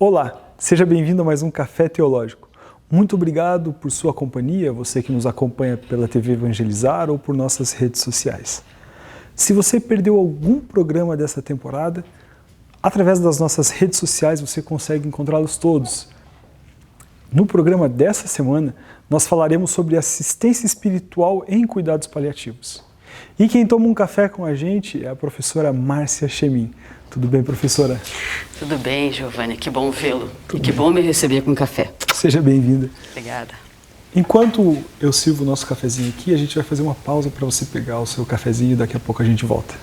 Olá, seja bem-vindo a mais um Café Teológico. Muito obrigado por sua companhia, você que nos acompanha pela TV Evangelizar ou por nossas redes sociais. Se você perdeu algum programa dessa temporada, através das nossas redes sociais você consegue encontrá-los todos. No programa dessa semana, nós falaremos sobre assistência espiritual em cuidados paliativos. E quem toma um café com a gente é a professora Márcia Chemin. Tudo bem, professora? Tudo bem, Giovanni. Que bom vê-lo. E que bom me receber com café. Seja bem-vinda. Obrigada. Enquanto eu sirvo o nosso cafezinho aqui, a gente vai fazer uma pausa para você pegar o seu cafezinho e daqui a pouco a gente volta.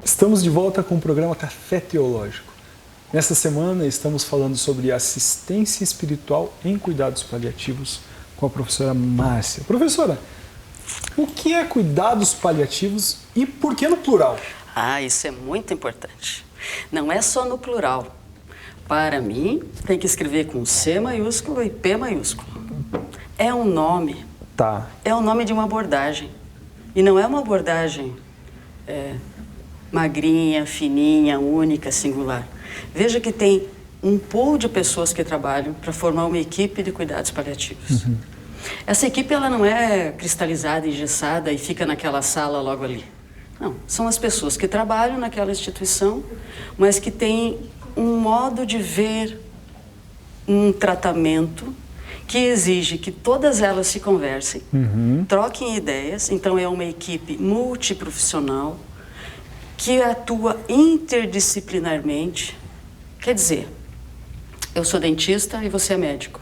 Estamos de volta com o programa Café Teológico. Nessa semana estamos falando sobre assistência espiritual em cuidados paliativos com a professora Márcia. Professora, o que é cuidados paliativos e por que no plural? Isso é muito importante. Não é só no plural. Para mim, tem que escrever com C maiúsculo e P maiúsculo. É um nome. Tá. É o nome de uma abordagem. E não é uma abordagem magrinha, fininha, única, singular. Veja que tem um pool de pessoas que trabalham para formar uma equipe de cuidados paliativos. Uhum. Essa equipe ela não é cristalizada, engessada e fica naquela sala logo ali. Não, são as pessoas que trabalham naquela instituição, mas que têm um modo de ver um tratamento que exige que todas elas se conversem, troquem ideias. Então é uma equipe multiprofissional, que atua interdisciplinarmente. Quer dizer, eu sou dentista e você é médico.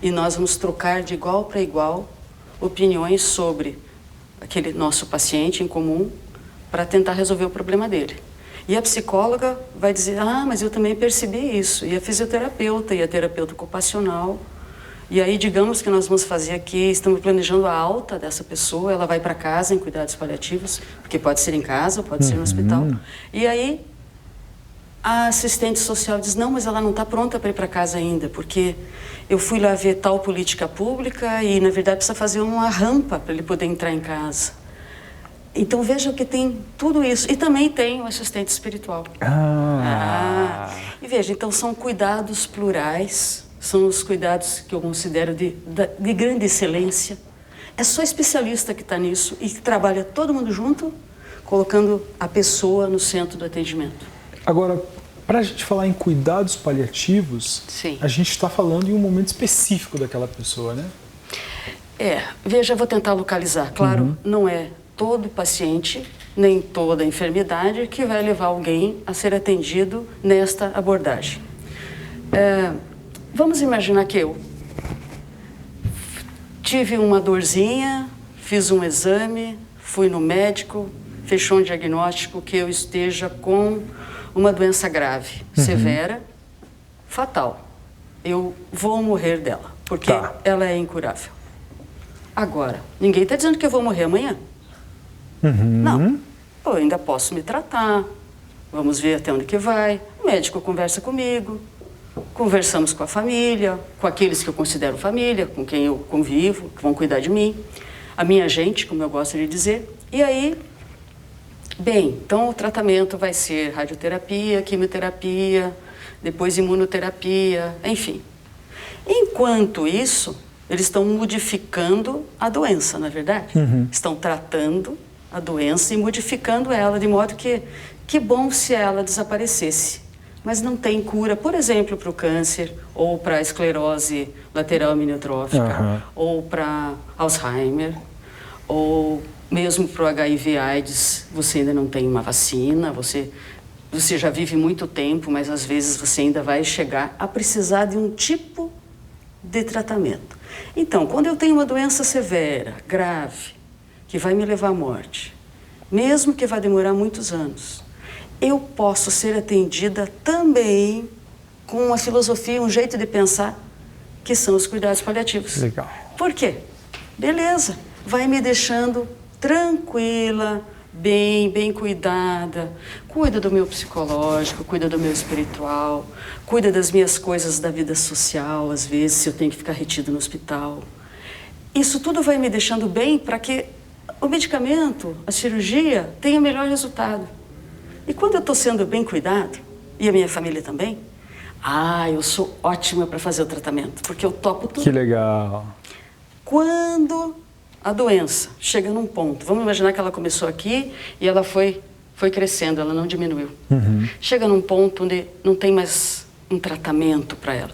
E nós vamos trocar de igual para igual opiniões sobre aquele nosso paciente em comum para tentar resolver o problema dele. E a psicóloga vai dizer, mas eu também percebi isso. E a fisioterapeuta e a terapeuta ocupacional. E aí, digamos que nós vamos fazer aqui, estamos planejando a alta dessa pessoa, ela vai para casa em cuidados paliativos, porque pode ser em casa, pode ser no hospital. E aí, a assistente social diz, não, mas ela não está pronta para ir para casa ainda, porque eu fui lá ver tal política pública e, na verdade, precisa fazer uma rampa para ele poder entrar em casa. Então, veja que tem tudo isso. E também tem o assistente espiritual. E veja, então, são cuidados plurais. São os cuidados que eu considero de grande excelência. É só especialista que está nisso e que trabalha todo mundo junto, colocando a pessoa no centro do atendimento. Agora, para a gente falar em cuidados paliativos, Sim. A gente está falando em um momento específico daquela pessoa, né? Veja, eu vou tentar localizar. Claro, não é todo paciente, nem toda enfermidade que vai levar alguém a ser atendido nesta abordagem. Vamos imaginar que eu tive uma dorzinha, fiz um exame, fui no médico, fechou um diagnóstico que eu esteja com uma doença grave, severa, fatal. Eu vou morrer dela, porque ela é incurável. Agora, ninguém está dizendo que eu vou morrer amanhã. Não, eu ainda posso me tratar, vamos ver até onde que vai, o médico conversa comigo, conversamos com a família, com aqueles que eu considero família, com quem eu convivo, que vão cuidar de mim, a minha gente, como eu gosto de dizer. E aí, então o tratamento vai ser radioterapia, quimioterapia, depois imunoterapia, enfim. Enquanto isso, eles estão modificando a doença, na verdade. Estão tratando a doença e modificando ela, de modo que bom se ela desaparecesse. Mas não tem cura, por exemplo, para o câncer, ou para a esclerose lateral aminiotrófica, ou para Alzheimer, ou mesmo para o HIV/AIDS, você ainda não tem uma vacina, você já vive muito tempo, mas às vezes você ainda vai chegar a precisar de um tipo de tratamento. Então, quando eu tenho uma doença severa, grave, que vai me levar à morte, mesmo que vai demorar muitos anos, eu posso ser atendida também com uma filosofia, um jeito de pensar, que são os cuidados paliativos. Legal. Por quê? Beleza, vai me deixando tranquila, bem cuidada, cuida do meu psicológico, cuida do meu espiritual, cuida das minhas coisas da vida social, às vezes, se eu tenho que ficar retido no hospital. Isso tudo vai me deixando bem para que o medicamento, a cirurgia, tenha melhor resultado. E quando eu estou sendo bem cuidado, e a minha família também, eu sou ótima para fazer o tratamento, porque eu topo tudo. Que legal. Quando a doença chega num ponto, vamos imaginar que ela começou aqui e ela foi crescendo, ela não diminuiu. Chega num ponto onde não tem mais um tratamento para ela.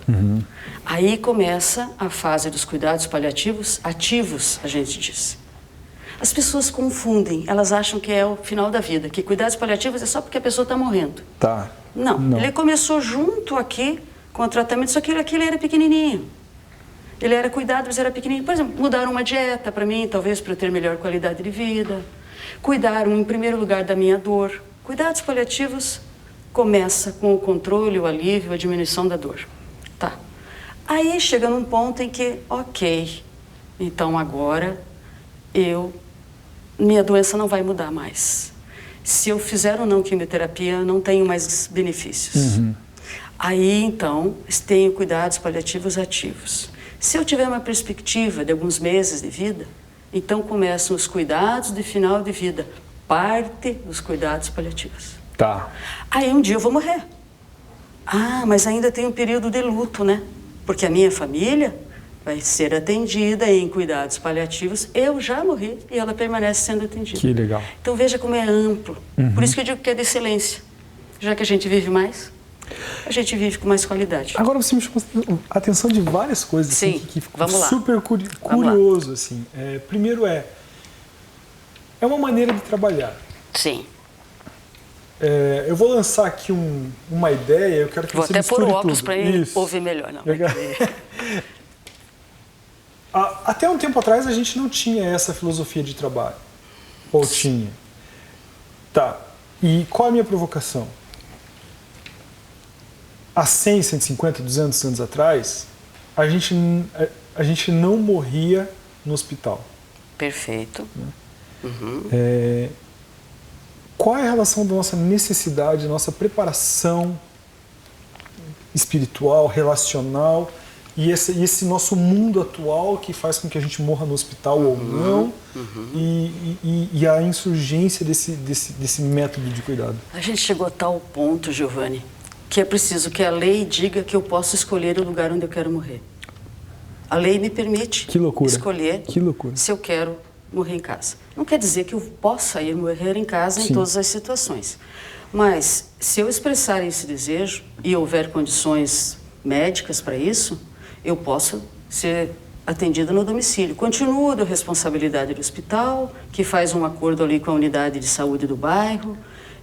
Aí começa a fase dos cuidados paliativos ativos, a gente diz. As pessoas confundem, elas acham que é o final da vida, que cuidados paliativos é só porque a pessoa está morrendo. Tá. Não, ele começou junto aqui com o tratamento, só que aqui ele era pequenininho. Ele era cuidado, mas era pequenininho. Por exemplo, mudaram uma dieta para mim, talvez para eu ter melhor qualidade de vida. Cuidaram, em primeiro lugar, da minha dor. Cuidados paliativos começa com o controle, o alívio, a diminuição da dor. Tá. Aí chega num ponto em que, ok, então agora minha doença não vai mudar mais. Se eu fizer ou não quimioterapia, não tenho mais benefícios. Aí, então, tenho cuidados paliativos ativos. Se eu tiver uma perspectiva de alguns meses de vida, então começam os cuidados de final de vida, parte dos cuidados paliativos. Tá. Aí um dia eu vou morrer. Mas ainda tem um período de luto, né? Porque a minha família vai ser atendida em cuidados paliativos. Eu já morri e ela permanece sendo atendida. Que legal. Então veja como é amplo. Por isso que eu digo que é de excelência. Já que a gente vive mais, a gente vive com mais qualidade. Agora você me chamou a atenção de várias coisas. Sim, assim, que ficou vamos lá. super curioso. Assim. Primeiro é uma maneira de trabalhar. Sim. Eu vou lançar aqui uma ideia, eu quero que você misture tudo. Vou até pôr o óculos para ele ouvir melhor. Não. Até um tempo atrás a gente não tinha essa filosofia de trabalho. Ou tinha? Tá. E qual é a minha provocação? Há 100, 150, 200 anos atrás, a gente não morria no hospital. Perfeito. Qual é a relação da nossa necessidade, da nossa preparação espiritual, relacional e esse nosso mundo atual que faz com que a gente morra no hospital ou não e a insurgência desse método de cuidado? A gente chegou a tal ponto, Giovanni, que é preciso que a lei diga que eu posso escolher o lugar onde eu quero morrer. A lei me permite escolher se eu quero morrer em casa. Não quer dizer que eu possa ir morrer em casa em todas as situações. Mas, se eu expressar esse desejo e houver condições médicas para isso, eu posso ser atendida no domicílio. Continua da responsabilidade do hospital, que faz um acordo ali com a unidade de saúde do bairro,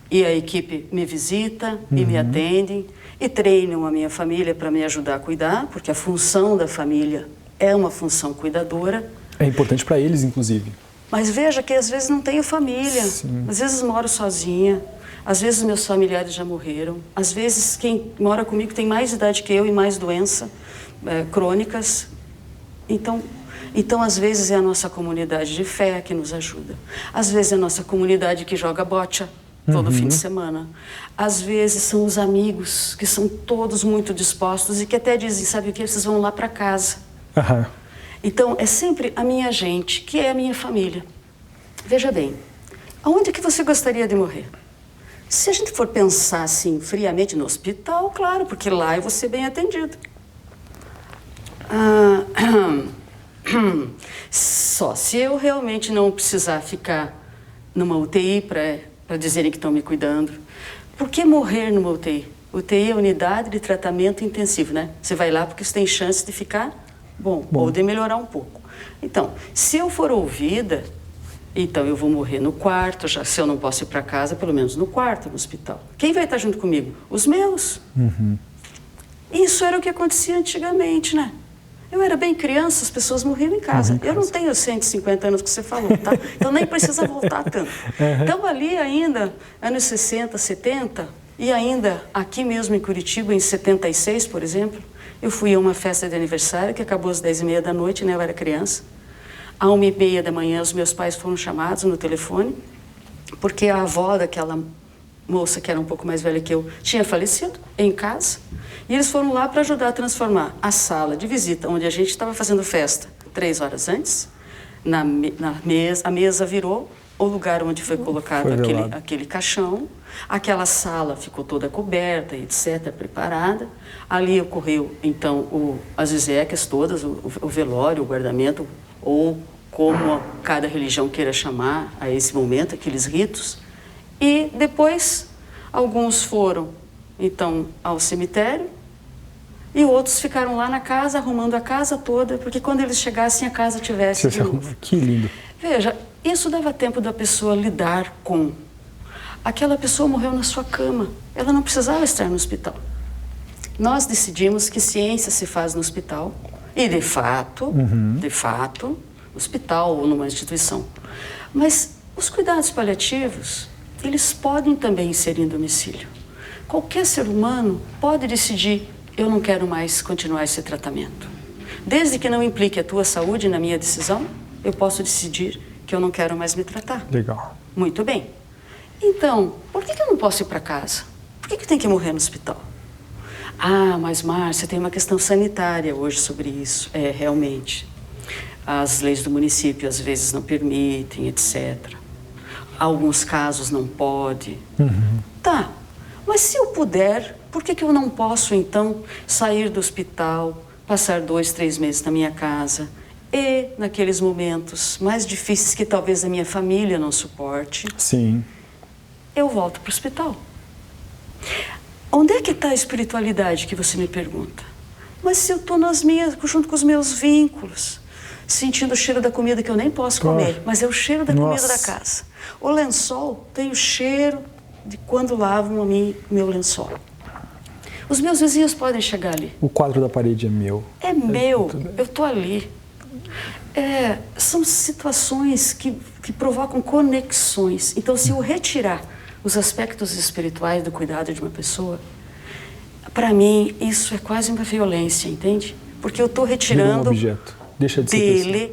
e a equipe me visita e me atendem, e treinam a minha família para me ajudar a cuidar, porque a função da família é uma função cuidadora. É importante para eles, inclusive. Mas veja que às vezes não tenho família, às vezes moro sozinha, às vezes meus familiares já morreram, às vezes quem mora comigo tem mais idade que eu e mais doenças crônicas. Então, às vezes é a nossa comunidade de fé que nos ajuda, às vezes é a nossa comunidade que joga bocha todo fim de semana, às vezes são os amigos que são todos muito dispostos e que até dizem, sabe o que, vocês vão lá para casa. Então, é sempre a minha gente, que é a minha família. Veja bem, aonde que você gostaria de morrer? Se a gente for pensar assim, friamente, no hospital, claro, porque lá eu vou ser bem atendido. Só se eu realmente não precisar ficar numa UTI para dizerem que estão me cuidando. Por que morrer numa UTI? UTI é unidade de tratamento intensivo, né? Você vai lá porque você tem chance de ficar bom, ou de melhorar um pouco. Então, se eu for ouvida, então eu vou morrer no quarto, já se eu não posso ir para casa, pelo menos no quarto, no hospital. Quem vai estar junto comigo? Os meus. Isso era o que acontecia antigamente, né? Eu era bem criança, as pessoas morriam em casa. Eu não tenho 150 anos que você falou, tá? Então nem precisa voltar tanto. Então ali ainda, anos 60, 70, e ainda aqui mesmo em Curitiba, em 76, por exemplo, eu fui a uma festa de aniversário que acabou às 10h30 da noite, né? Eu era criança. À 1h30 da manhã, os meus pais foram chamados no telefone, porque a avó daquela moça, que era um pouco mais velha que eu, tinha falecido em casa. E eles foram lá para ajudar a transformar a sala de visita, onde a gente estava fazendo festa 3 horas antes, a mesa virou o lugar onde foi colocado aquele caixão. Aquela sala ficou toda coberta, etc., preparada. Ali ocorreu, então, as exéquias todas, o velório, o guardamento, ou como cada religião queira chamar a esse momento, aqueles ritos. E depois, alguns foram, então, ao cemitério, e outros ficaram lá na casa, arrumando a casa toda, porque quando eles chegassem, a casa tivesse de novo. Que lindo. Veja, isso dava tempo da pessoa lidar com. Aquela pessoa morreu na sua cama, ela não precisava estar no hospital. Nós decidimos que ciência se faz no hospital, e de fato, hospital ou numa instituição. Mas os cuidados paliativos, eles podem também ser em domicílio. Qualquer ser humano pode decidir: eu não quero mais continuar esse tratamento. Desde que não implique a tua saúde na minha decisão, eu posso decidir que eu não quero mais me tratar. Legal. Muito bem. Então, por que eu não posso ir para casa? Por que tem que morrer no hospital? Ah, mas Márcia, tem uma questão sanitária hoje sobre isso. É, realmente. As leis do município às vezes não permitem, etc. Alguns casos não pode. Tá, mas se eu puder, por que eu não posso, então, sair do hospital, passar 2, 3 meses na minha casa e, naqueles momentos mais difíceis que talvez a minha família não suporte, sim, eu volto para o hospital? Onde é que está a espiritualidade que você me pergunta? Mas se eu estou junto com os meus vínculos, sentindo o cheiro da comida que eu nem posso comer, mas é o cheiro da comida da casa. O lençol tem o cheiro de quando lavam meu lençol. Os meus vizinhos podem chegar ali. O quadro da parede é meu. É meu, eu estou ali. São situações que provocam conexões. Então, se eu retirar os aspectos espirituais do cuidado de uma pessoa, para mim, isso é quase uma violência, entende? Porque eu estou retirando Deixa de ser dele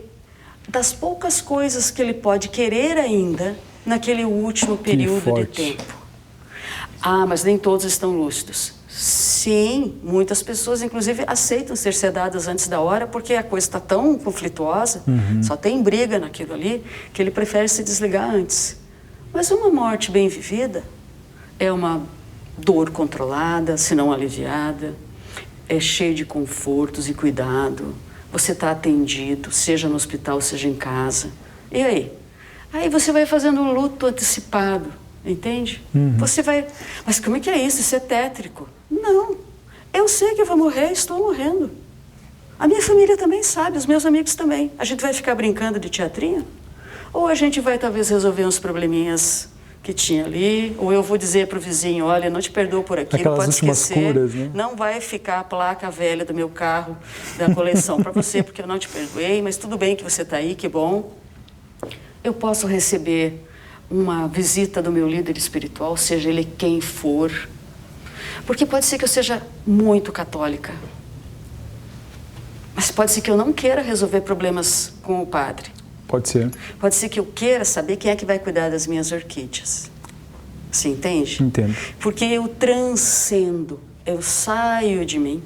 das poucas coisas que ele pode querer ainda naquele último período de tempo. Ah, mas nem todos estão lúcidos. Sim, muitas pessoas, inclusive, aceitam ser sedadas antes da hora porque a coisa está tão conflituosa, só tem briga naquilo ali, que ele prefere se desligar antes. Mas uma morte bem vivida é uma dor controlada, se não aliviada, é cheio de confortos e cuidado. Você está atendido, seja no hospital, seja em casa. E aí? Aí você vai fazendo um luto antecipado, entende? Você vai... Mas como é que é isso? Isso é tétrico. Não. Eu sei que eu vou morrer, estou morrendo. A minha família também sabe, os meus amigos também. A gente vai ficar brincando de teatrinho? Ou a gente vai talvez resolver uns probleminhas que tinha ali, ou eu vou dizer para o vizinho: olha, não te perdoo por aqui, aquelas pode últimas esquecer, curas, né? Não vai ficar a placa velha do meu carro da coleção para você, porque eu não te perdoei, mas tudo bem que você está aí, que bom. Eu posso receber uma visita do meu líder espiritual, seja ele quem for, porque pode ser que eu seja muito católica, mas pode ser que eu não queira resolver problemas com o padre. Pode ser. Pode ser que eu queira saber quem é que vai cuidar das minhas orquídeas. Você entende? Entendo. Porque eu transcendo, eu saio de mim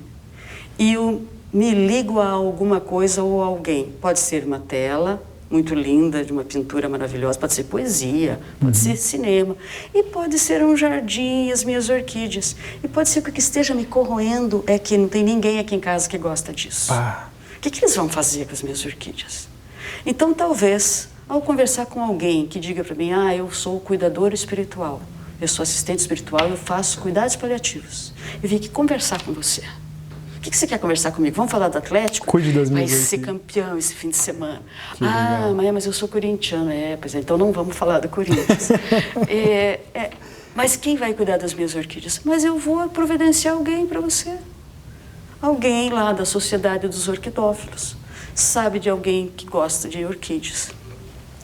e eu me ligo a alguma coisa ou a alguém. Pode ser uma tela muito linda, de uma pintura maravilhosa, pode ser poesia, pode ser cinema, e pode ser um jardim e as minhas orquídeas. E pode ser que o que esteja me corroendo é que não tem ninguém aqui em casa que gosta disso. O que eles vão fazer com as minhas orquídeas? Então, talvez, ao conversar com alguém que diga para mim: ah, eu sou cuidador espiritual, eu sou assistente espiritual, eu faço cuidados paliativos, eu vim aqui conversar com você. O que você quer conversar comigo? Vamos falar do Atlético? Cuide das minhas Vai ser campeão esse fim de semana. Mas eu sou corintiano. Pois é, então não vamos falar do Corinthians. Mas quem vai cuidar das minhas orquídeas? Mas eu vou providenciar alguém para você. Alguém lá da Sociedade dos Orquidófilos sabe de alguém que gosta de orquídeas,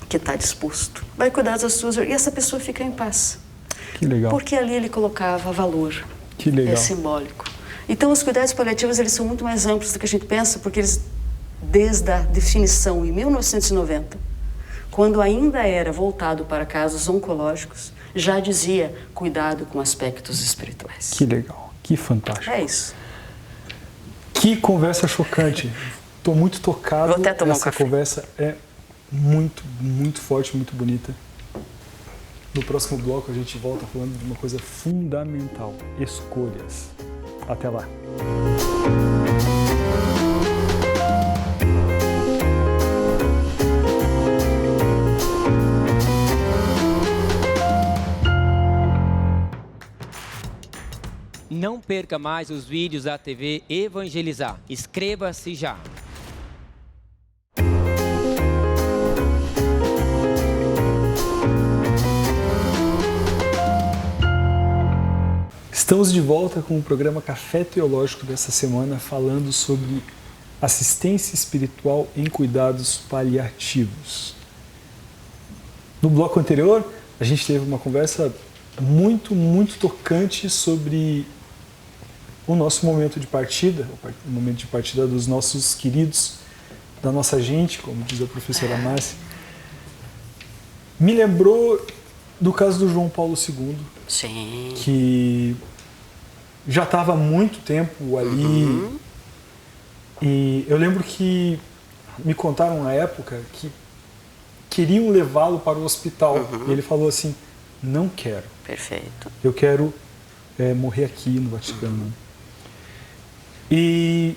que está disposto, vai cuidar das suas orquídeas, e essa pessoa fica em paz. Que legal. Porque ali ele colocava valor. Que legal. É simbólico. Então, os cuidados paliativos, eles são muito mais amplos do que a gente pensa, porque eles, desde a definição em 1990, quando ainda era voltado para casos oncológicos, já dizia cuidado com aspectos espirituais. Que legal, que fantástico. É isso. Que conversa chocante. Estou muito tocado. Vou até tomar um Essa café. conversa é muito, muito forte, muito bonita. No próximo bloco a gente volta falando de uma coisa fundamental: escolhas. Até lá. Não perca mais os vídeos da TV Evangelizar. Inscreva-se já. Estamos de volta com o programa Café Teológico dessa semana, falando sobre assistência espiritual em cuidados paliativos. No bloco anterior, a gente teve uma conversa muito, muito tocante sobre o nosso momento de partida, o momento de partida dos nossos queridos, da nossa gente, como diz a professora Márcia. Me lembrou do caso do João Paulo II, Sim. que já estava há muito tempo ali. E eu lembro que me contaram na época que queriam levá-lo para o hospital. E ele falou assim: não quero. Perfeito. Eu quero morrer aqui no Vaticano. E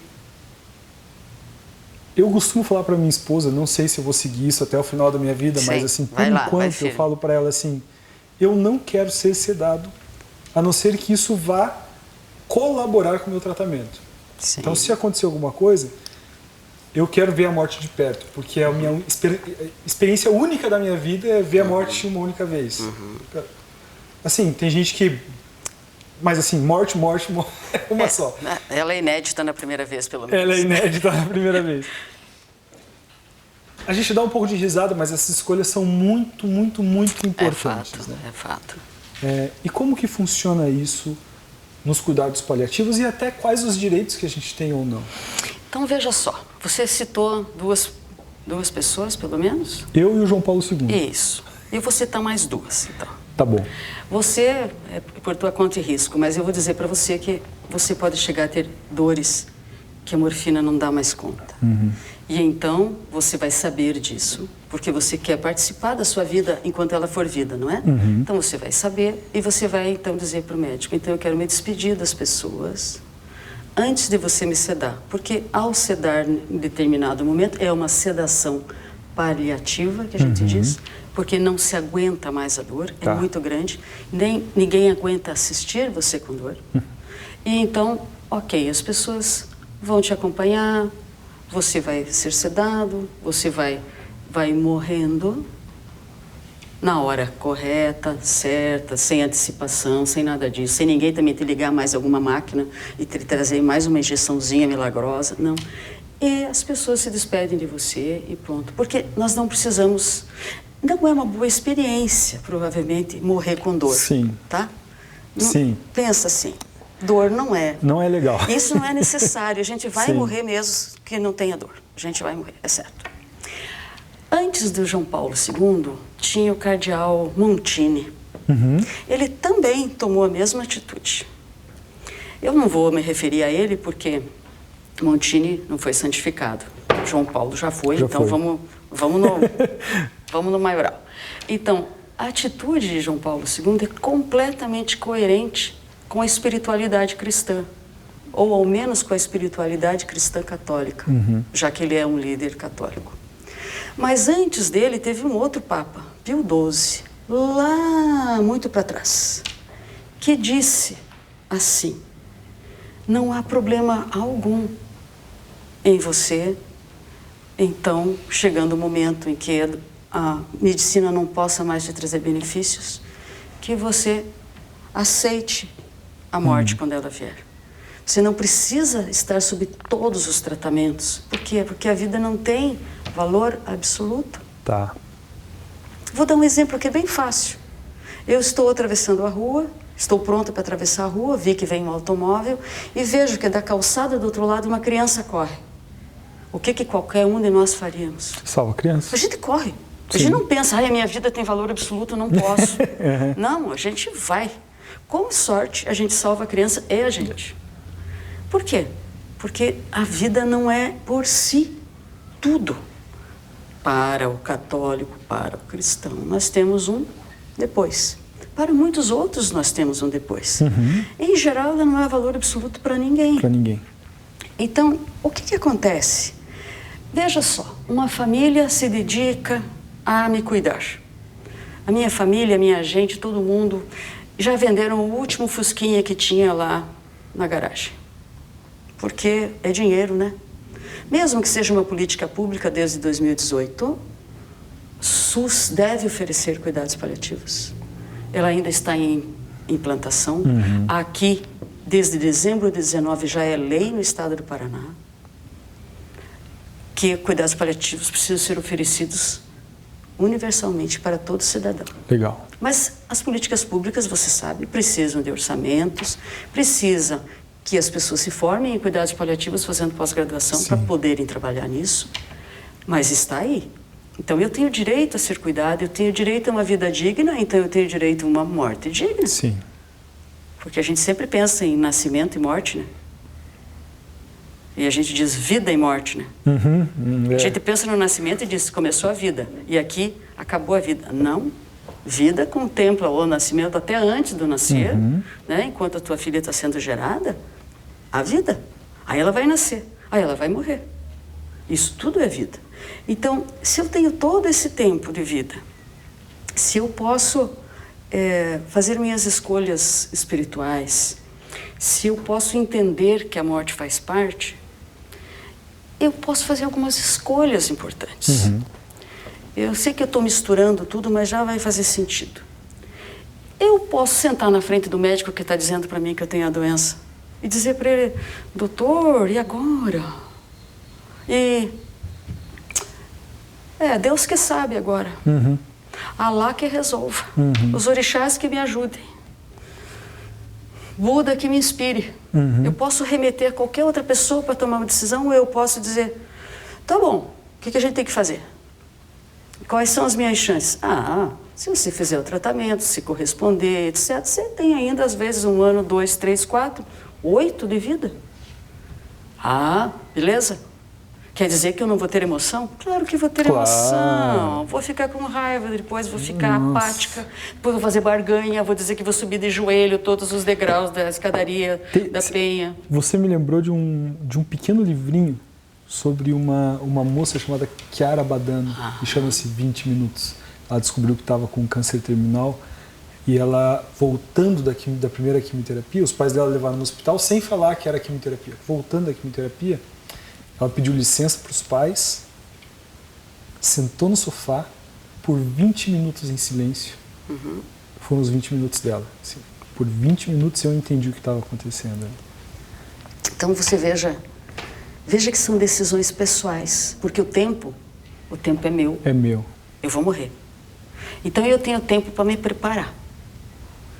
eu costumo falar para minha esposa, não sei se eu vou seguir isso até o final da minha vida, Sim, mas assim, por vai lá, vai, enquanto eu filho. falo para ela assim: eu não quero ser sedado, a não ser que isso vá colaborar com o meu tratamento. Sim. Então, se acontecer alguma coisa, eu quero ver a morte de perto, porque a minha experiência única da minha vida é ver a morte uma única vez. Assim, tem gente que... Mas assim, morte, é uma só. Ela é inédita na primeira vez, pelo menos. Ela é inédita na primeira vez. A gente dá um pouco de risada, mas essas escolhas são muito, muito, muito importantes. É fato, né? é fato. E como que funciona isso nos cuidados paliativos e até quais os direitos que a gente tem ou não? Então, veja só. Você citou duas pessoas, pelo menos? Eu e o João Paulo II. Isso. E eu vou citar mais duas, então. Tá bom. Você, é por tua conta e risco, mas eu vou dizer para você que você pode chegar a ter dores que a morfina não dá mais conta. E então você vai saber disso, porque você quer participar da sua vida enquanto ela for vida, não é? Então você vai saber e você vai então dizer para o médico: então eu quero me despedir das pessoas antes de você me sedar, porque ao sedar em determinado momento é uma sedação paliativa, que a gente diz, porque não se aguenta mais a dor, é muito grande, ninguém aguenta assistir você com dor. E então, ok, as pessoas vão te acompanhar, você vai ser sedado, você vai morrendo na hora correta, certa, sem antecipação, sem nada disso, sem ninguém também te ligar mais alguma máquina e te trazer mais uma injeçãozinha milagrosa, não. E as pessoas se despedem de você e pronto. Porque nós não precisamos... Não é uma boa experiência, provavelmente, morrer com dor. Sim. Tá? Sim. Pensa assim, dor não é... Não é legal. Isso não é necessário. A gente vai Sim. morrer mesmo que não tenha dor. A gente vai morrer, é certo. Antes do João Paulo II, tinha o cardeal Montini. Ele também tomou a mesma atitude. Eu não vou me referir a ele porque Montini não foi santificado. João Paulo já foi, então foi. vamos no maioral. Então, a atitude de João Paulo II é completamente coerente com a espiritualidade cristã, ou ao menos com a espiritualidade cristã católica, já que ele é um líder católico. Mas antes dele teve um outro Papa, Pio XII, lá muito para trás, que disse assim: não há problema algum em você, então, chegando o momento em que a medicina não possa mais te trazer benefícios, que você aceite a morte quando ela vier. Você não precisa estar sob todos os tratamentos. Por quê? Porque a vida não tem valor absoluto. Tá. Vou dar um exemplo que é bem fácil. Eu estou atravessando a rua, estou pronta para atravessar a rua, vi que vem um automóvel e vejo que da calçada do outro lado uma criança corre. O que qualquer um de nós faríamos? Salva a criança. A gente corre. A Sim. gente não pensa, ai, a minha vida tem valor absoluto, eu não posso. Não, a gente vai. Com sorte, a gente salva a criança e a gente. Por quê? Porque a vida não é por si tudo. Para o católico, para o cristão, nós temos um depois. Para muitos outros, nós temos um depois. Em geral, ela não é valor absoluto para ninguém. Para ninguém. Então, o que acontece? Veja só, uma família se dedica a me cuidar. A minha família, a minha gente, todo mundo já venderam o último fusquinha que tinha lá na garagem. Porque é dinheiro, né? Mesmo que seja uma política pública desde 2018, SUS deve oferecer cuidados paliativos. Ela ainda está em implantação. Aqui, desde dezembro de 2019, já é lei no estado do Paraná que cuidados paliativos precisam ser oferecidos universalmente para todo cidadão. Legal. Mas as políticas públicas, você sabe, precisam de orçamentos, precisam que as pessoas se formem em cuidados paliativos fazendo pós-graduação para poderem trabalhar nisso, mas está aí. Então eu tenho direito a ser cuidado, eu tenho direito a uma vida digna, então eu tenho direito a uma morte digna. Sim. Porque a gente sempre pensa em nascimento e morte, né? E a gente diz vida e morte, né? A gente pensa no nascimento e diz começou a vida, e aqui acabou a vida. Não. Vida contempla o nascimento até antes do nascer, né? Enquanto a tua filha está sendo gerada, a vida. Aí ela vai nascer, aí ela vai morrer. Isso tudo é vida. Então, se eu tenho todo esse tempo de vida, se eu posso fazer minhas escolhas espirituais, se eu posso entender que a morte faz parte, eu posso fazer algumas escolhas importantes. Eu sei que eu estou misturando tudo, mas já vai fazer sentido. Eu posso sentar na frente do médico que está dizendo para mim que eu tenho a doença e dizer para ele, doutor, e agora? E Deus que sabe agora. Alá que resolva. Os orixás que me ajudem. Buda que me inspire. Eu posso remeter a qualquer outra pessoa para tomar uma decisão, ou eu posso dizer, tá bom, o que a gente tem que fazer? Quais são as minhas chances? Se você fizer o tratamento, se corresponder, etc., você tem ainda, às vezes, 1 ano, 2, 3, 4, 8 de vida. Beleza. Quer dizer que eu não vou ter emoção? Claro que vou ter emoção. Vou ficar com raiva, depois vou ficar apática, depois vou fazer barganha, vou dizer que vou subir de joelho todos os degraus da escadaria da penha. Você me lembrou de um pequeno livrinho sobre uma moça chamada Chiara Badano, que chama-se 20 Minutos. Ela descobriu que estava com câncer terminal e ela, voltando da primeira quimioterapia, os pais dela levaram no hospital sem falar que era quimioterapia. Voltando da quimioterapia, ela pediu licença para os pais, sentou no sofá por 20 minutos em silêncio. Foram os 20 minutos dela. Assim, por 20 minutos eu entendi o que estava acontecendo. Então você veja que são decisões pessoais, porque o tempo é meu. É meu. Eu vou morrer. Então eu tenho tempo para me preparar.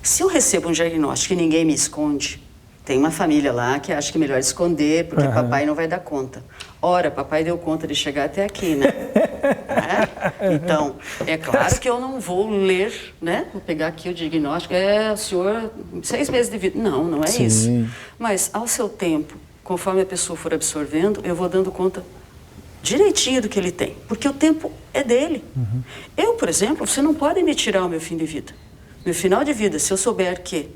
Se eu recebo um diagnóstico e ninguém me esconde, tem uma família lá que acha que é melhor esconder, porque papai não vai dar conta. Ora, papai deu conta de chegar até aqui, né? Então, é claro que eu não vou ler, né? Vou pegar aqui o diagnóstico. O senhor, 6 meses de vida. Não é isso. Mas, ao seu tempo, conforme a pessoa for absorvendo, eu vou dando conta direitinho do que ele tem. Porque o tempo é dele. Eu, por exemplo, você não pode me tirar o meu fim de vida. Meu final de vida, se eu souber que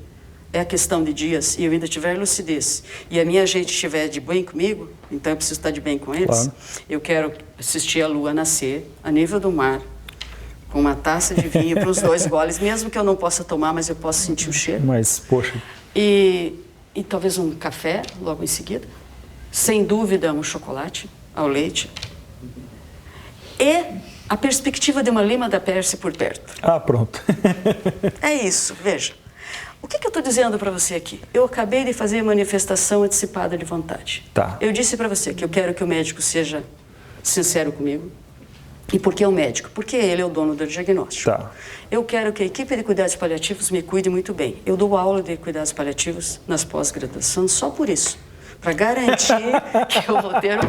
é a questão de dias e eu ainda tiver lucidez e a minha gente estiver de bem comigo, então eu preciso estar de bem com eles. Claro. Eu quero assistir a lua nascer a nível do mar, com uma taça de vinho para os 2 goles, mesmo que eu não possa tomar, mas eu posso sentir o cheiro. Mas, poxa... E talvez um café logo em seguida. Sem dúvida, um chocolate ao leite. E a perspectiva de uma lima da Pérsia por perto. Pronto. É isso, veja. O que eu estou dizendo para você aqui? Eu acabei de fazer manifestação antecipada de vontade. Tá. Eu disse para você que eu quero que o médico seja sincero comigo. E por que o médico? Porque ele é o dono do diagnóstico. Tá. Eu quero que a equipe de cuidados paliativos me cuide muito bem. Eu dou aula de cuidados paliativos nas pós-graduações só por isso. Para garantir que eu vou ter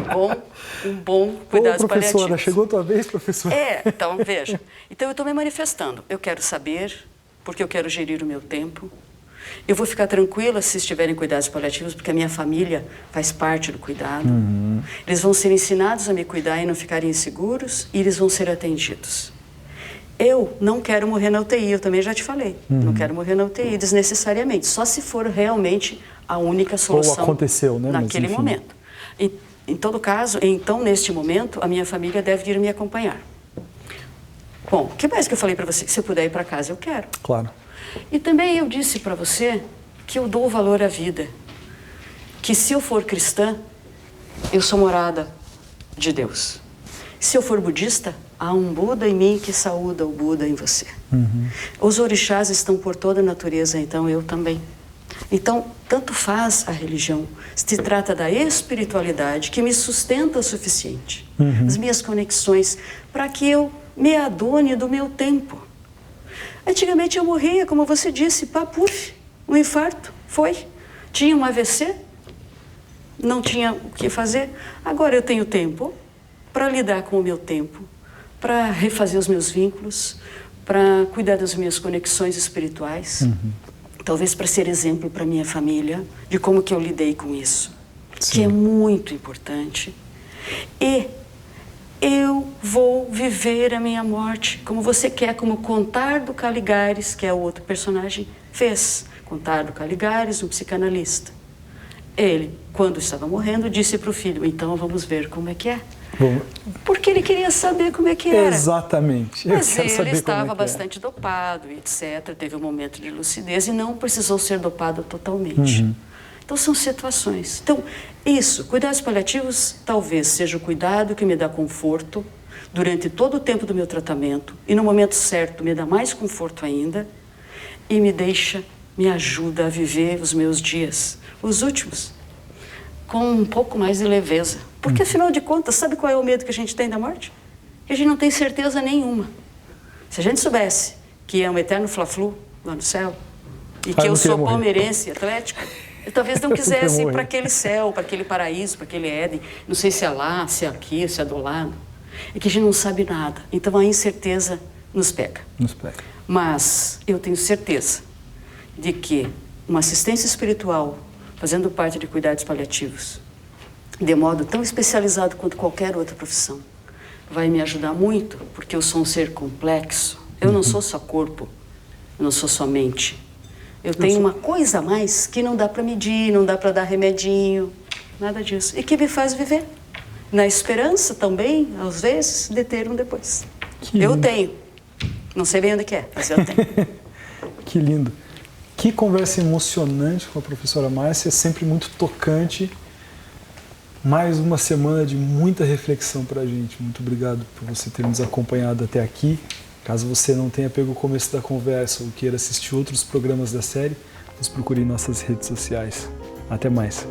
um bom cuidados Ô, professora, paliativos. chegou a tua vez, professora? Então veja. Então eu estou me manifestando. Eu quero saber, porque eu quero gerir o meu tempo. Eu vou ficar tranquila se estiverem cuidados paliativos, porque a minha família faz parte do cuidado. Eles vão ser ensinados a me cuidar e não ficarem inseguros, e eles vão ser atendidos. Eu não quero morrer na UTI, eu também já te falei. Não quero morrer na UTI desnecessariamente, só se for realmente a única solução. Ou aconteceu, né? Naquele momento. Em todo caso, então, neste momento, a minha família deve ir me acompanhar. Bom, o que mais que eu falei para você? Se eu puder ir para casa, eu quero. Claro. E também eu disse para você que eu dou valor à vida. Que se eu for cristã, eu sou morada de Deus. Se eu for budista, há um Buda em mim que saúda o Buda em você. Os orixás estão por toda a natureza, então eu também. Então, tanto faz a religião. Se trata da espiritualidade que me sustenta o suficiente. As minhas conexões, para que eu me adone do meu tempo. Antigamente eu morria, como você disse, papuf, um infarto, foi. Tinha um AVC, não tinha o que fazer. Agora eu tenho tempo para lidar com o meu tempo, para refazer os meus vínculos, para cuidar das minhas conexões espirituais, talvez para ser exemplo para minha família de como que eu lidei com isso, que é muito importante. E eu vou viver a minha morte como você quer, como Contardo Caligares, que é o outro personagem, fez. Contardo Caligares, um psicanalista. Ele, quando estava morrendo, disse para o filho, então vamos ver como é que é. Bom, porque ele queria saber como é que era. Exatamente. Mas ele estava bastante dopado, etc. Teve um momento de lucidez e não precisou ser dopado totalmente. Então, são situações. Então, isso, cuidados paliativos, talvez seja o cuidado que me dá conforto durante todo o tempo do meu tratamento e no momento certo me dá mais conforto ainda e me ajuda a viver os meus dias, os últimos, com um pouco mais de leveza. Porque, afinal de contas, sabe qual é o medo que a gente tem da morte? Que a gente não tem certeza nenhuma. Se a gente soubesse que é um eterno fla-flu lá no céu e que eu sou palmeirense, atlético, eu talvez não quisesse ir para aquele céu, para aquele paraíso, para aquele Éden. Não sei se é lá, se é aqui, se é do lado. É que a gente não sabe nada. Então a incerteza nos pega. Mas eu tenho certeza de que uma assistência espiritual, fazendo parte de cuidados paliativos, de modo tão especializado quanto qualquer outra profissão, vai me ajudar muito, porque eu sou um ser complexo. Eu não sou só corpo, eu não sou só mente. Eu tenho uma coisa a mais que não dá para medir, não dá para dar remedinho, nada disso. E que me faz viver. Na esperança também, às vezes, de ter um depois. Eu tenho. Não sei bem onde que é, mas eu tenho. Que lindo. Que conversa emocionante com a professora Márcia, sempre muito tocante. Mais uma semana de muita reflexão para a gente. Muito obrigado por você ter nos acompanhado até aqui. Caso você não tenha pego o começo da conversa ou queira assistir outros programas da série, nos procure em nossas redes sociais. Até mais.